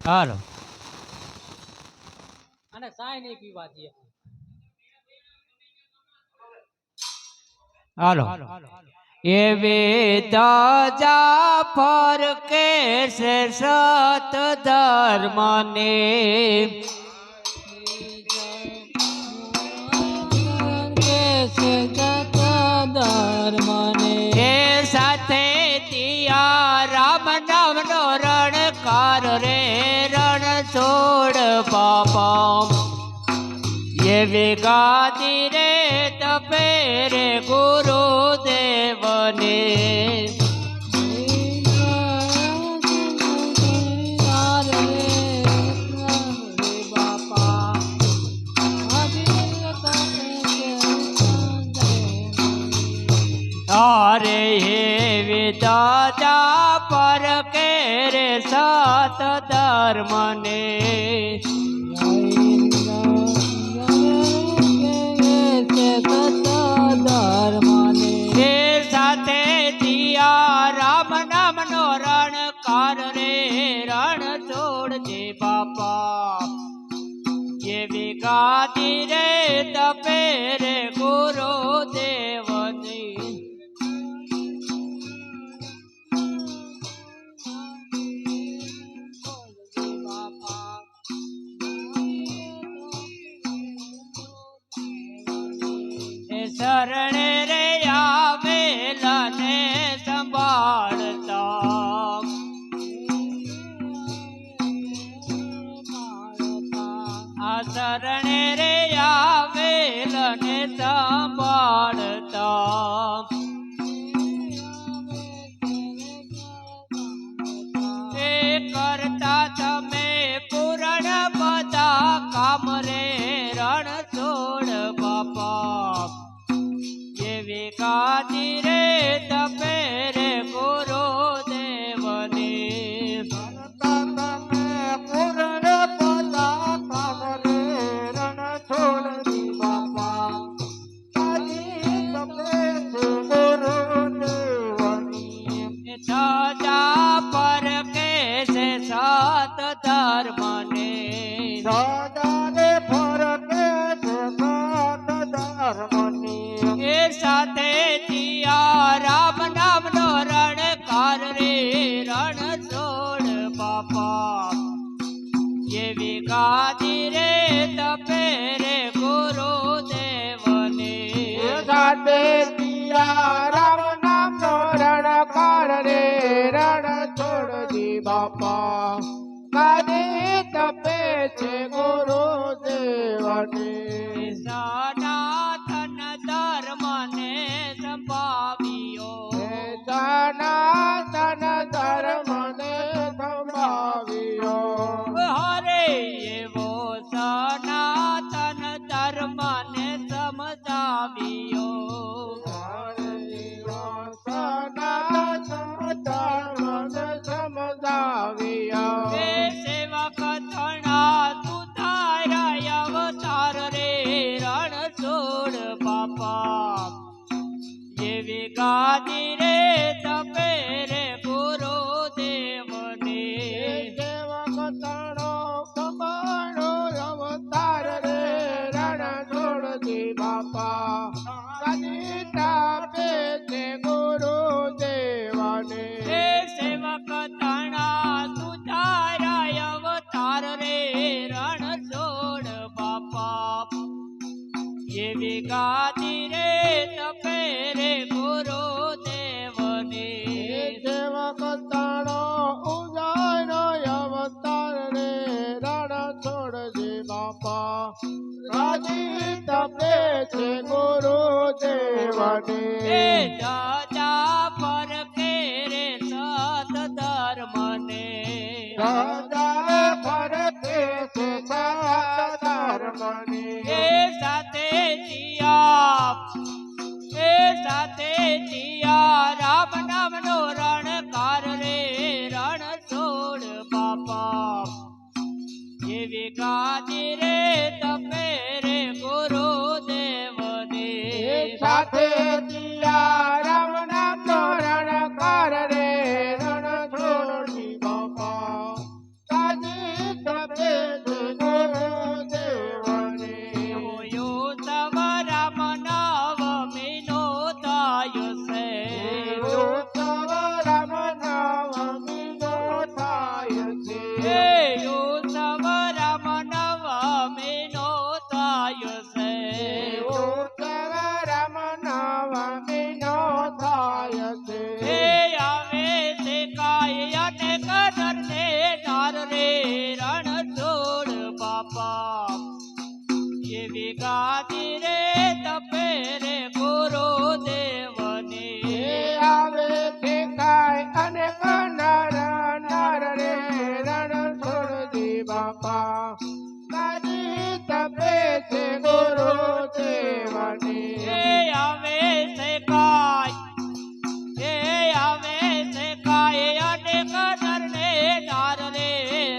હાલો અને સાય નહીં પીવા દે. હાલો એવી તાજા પર કે છે સત ધર્મને એ સાથે તિયા રામ નામ નો રણકાર રે રણ છોડ બાપા એવી ગાદી રે તપે રે ગુરુ દેવને અરે એવી દાદા પર કે રે સાત ધર્મને બાપા એવી ગાદી રે તપે રે ગુરુ દેવની શરણે રે આવેલા ને સંભાળતા શરણે રે આવેલ ને સંભાળતા એ કરતા તમે પૂરણ બધા કામ રે રણ છોડ બાપા એવી ગાદી રે તપે રે ગુરુ દેવની પર કે છે સાત ધર્મને એ સાથે તિયા રામ નામ નો રણકાર રે રણ છોડ બાપા એવી ગાદી રે તપે રે ગુરુ દેવને સાથે તિયા રામ નામ નો રણકાર રે રણ છોડજી બાપા ગાદી તપે છે ગુરુ દેવને સનાતન ધર્મને સંભાવ્યો સનાતન ધર્મને સંભાવ્યો હરે એવો સનાતન ધર્મને સમજાવ્યો એ સેવક થણા તુતારા અવતાર રે રણ છોડ બાપા એવી ગાદી રે તપે રે ગુરુ દેવને સેવક તણો કબાણો અવતાર રે રણ છોડજી બાપા ગાદી તપે છે ગુરુ દેવને સેવક તણા તુતારા અવતાર રે રણ છોડ બાપા એવી ગાદી રે તપે રે ગુરુ દેવને સેવક તણો ઉજાનો અવતાર રે રણ છોડજી બાપા ગાદી તપે છે ગુરુ દેવને દાદા પર કે રે સત ધર્મને દાદા ફરતે છે સાત ધર્મને એ સાથે તિયા રામ નામ નો રણકાર રે રણ છોડ બાપા એવી ગાદી રે તપે રે ગુરુ દેવને સાથે તિયા રામ નામ નો રણકાર રે રણ છોડજી બાપા ગાદી છે ઉત્સવ રામ નવમીનો થાય છે ઉત્સવ રામ નવમીનો થાય છે હે આવે છે કાય અને કદર ને નાર રે રણ છોડ બાપા એવી ગાદી રે તપે રે ગુરુ દેવની આવે છે કાય અને કનર નર રે રણ છોડજી બાપા કાજી તપે છે ગુરુ દેવની હે આવે છે કાય અને કદર ને નાર રે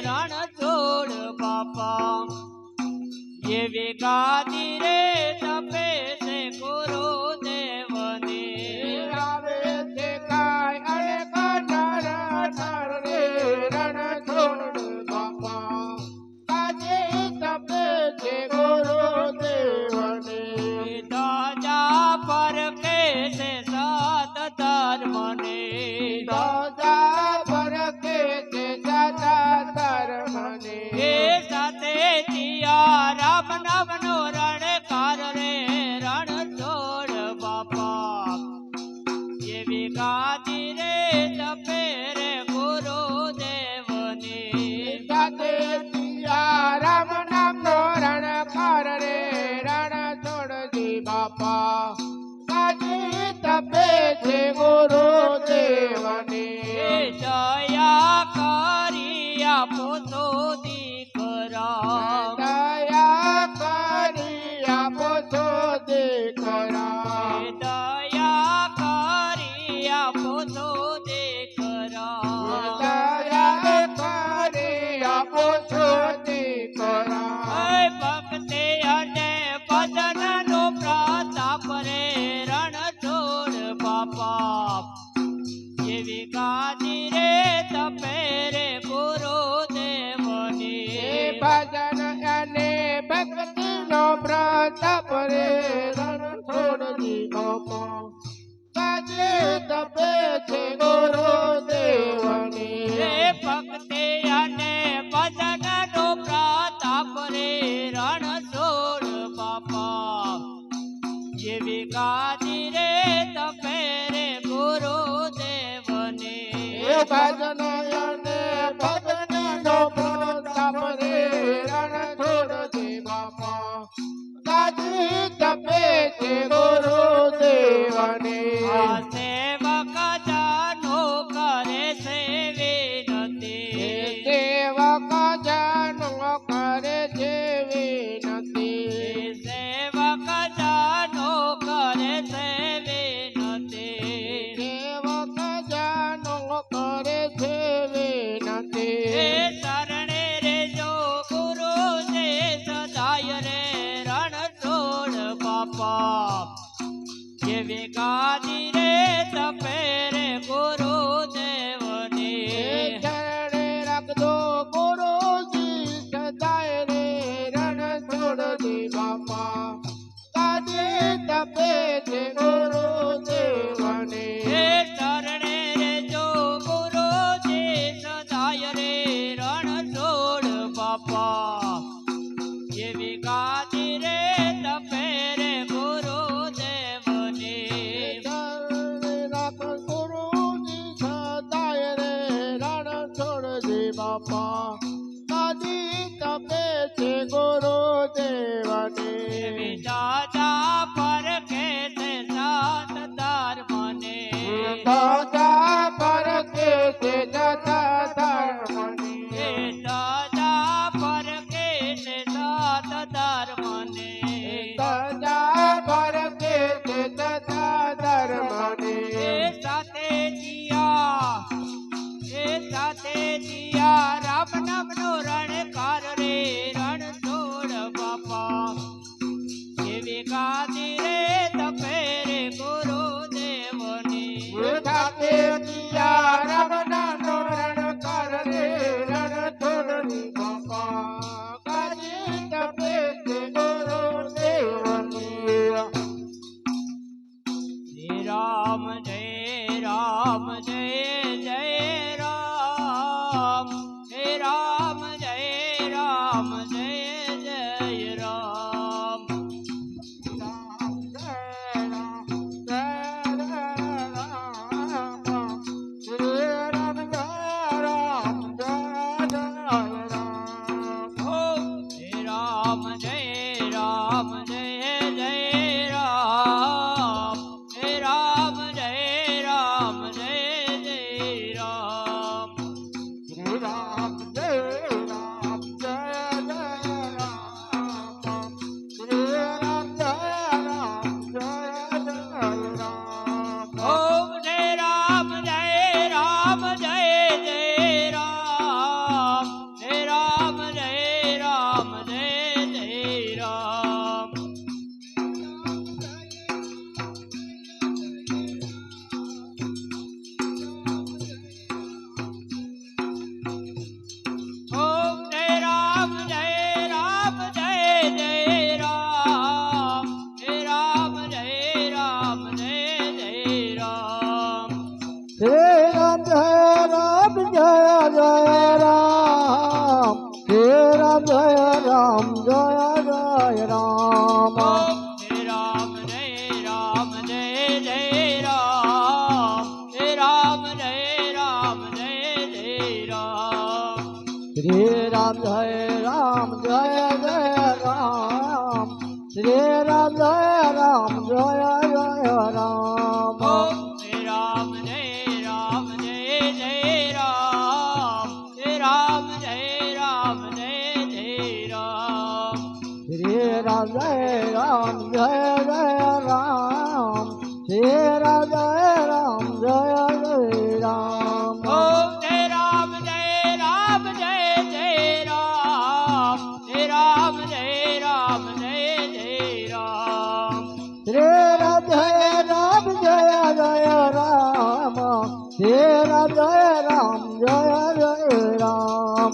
રણ છોડ બાપા એવી ગાદી રે તપે છે ગુરુ દેવની આવે છે કાય અને કનર નર રે રણ છોડ બાપા કાજી તપે છે ગુરુ દેવની દાદા પર કે છે સાત ધર્મને દાદા પર કે છે દાદા ધર્મને એ સાથે જીયા રામ નામનો રણકાર રે રણ છોડ બાપા એવી ગાદી રે તપે રે ગુરુ દેવની સાથે સિયા રામ નામનો રણકાર રે રણ છોડજી બાપા કાજી તપે છે ગુરુ દેવની એ દયા કરી આપો તો દીકરા દયા કરી આપો છો દીકરા એ દયા કરી આપો તો દીકરા દયા કરી આપો છો દીકરા ભક્તિ અને ભજનનો પ્રતાપ રે રણ છોડ બાપા એવી ગાદી રે તપે રે ગુરુ દેવની ભજન અને ભક્તિનો પ્રતાપ રે રણ છોડજી બાપા કાજી તપે છે ગુરુ દેવની રે ભક્તિ અને ભજનનો પ્રતાપ રે રણ છોડ બાપા એવી ગાદી રે તપે રે ગુરુ દેવની ભજન અને ભજનનો પ્રતાપ રે રણ છોડજી બાપા કાજી તપે છે ગુરુ દેવની આ સેવક જાનો કરે છે વિનતી સેવક જનો કરે છે વિનતી સેવક જાનો કરે છે વિનતી સેવક જનો કરે છે વિનતી હે શરણે રે જો ગુરુ જે સદાય રે રણ છોડ બાપા એવી ગાદી રે તપે રે ગુરુ દેવની ચરણે રાખજો ગુરુજી સદાય રે રણ છોડજી બાપા કાજી તપે છે ગુરુ દેવની હે શરણે રે જો ગુરુ જે સદાય રે રણ છોડ બાપા એવી ગાદી રે તપે રે ગુરુ દેવની ચરણે રાખ ગુરુજી સદાય રે રણ છોડજી બાપા કાજી તપે છે ગુરુ દેવની એવી દાદા પર કે છે સાત ધર્મને દાદા પર કે છે દાદા ધર્મની હે દાદા પર કે છે સાત ધર્મને દાદા પર કે છે દાદા ધર્મની એ સાથે જીયા રામ નામનો રણકાર રે રણ છોડ બાપા એવી ગાદી રે તપે રે ગુરુ દેવની સાથે દિયા રામ નામનો રણકાર રે રણ છોડજી રામ જય રામ જય જય રામ શ્રી રામ જય રામ જય જય રામ ઓમ શ્રી રામ જય રામ જય જય રામ શ્રી રામ જય રામ જય જય રામ શ્રી રામ જય રામ જય જય રામ શ્રી રામ જય રામ જય જય રામ ઓમ જય રામ જય રામ જય જય રામ શ્રી રામ જય રામ જય જય રામ શ્રી રામ જય રામ જય જય રામ શ્રી રામ જય રામ જય જય રામ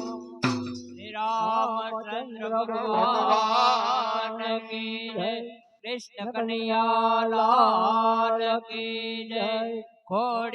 શ્રી રામચંદ્ર ભગવાન કી જય કૃષ્ણ કનૈયા લાલ કી જય ખોડી